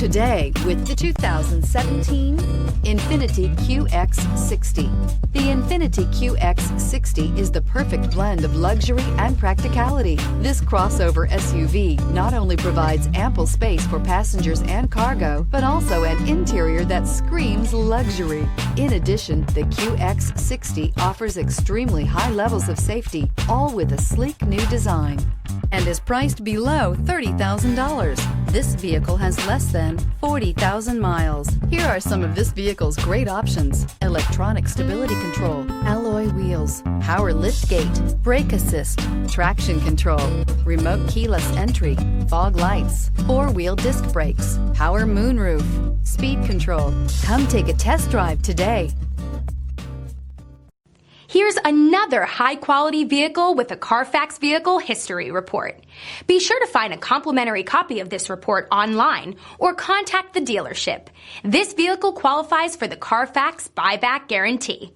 today with the 2017 INFINITI QX60. The INFINITI QX60 is the perfect blend of luxury and practicality. This crossover SUV not only provides ample space for passengers and cargo, but also an interior that screams luxury. In addition, the QX60 offers extremely high levels of safety, all with a sleek new design, and is priced below $30,000. This vehicle has less than 40,000 miles. Here are some of this vehicle's great options: electronic stability control, alloy wheels, power liftgate, brake assist, traction control, remote keyless entry, fog lights, four-wheel disc brakes, power moonroof, speed control. Come take a test drive today. Here's another high-quality vehicle with a Carfax Vehicle History Report. Be sure to find a complimentary copy of this report online or contact the dealership. This vehicle qualifies for the Carfax Buyback Guarantee.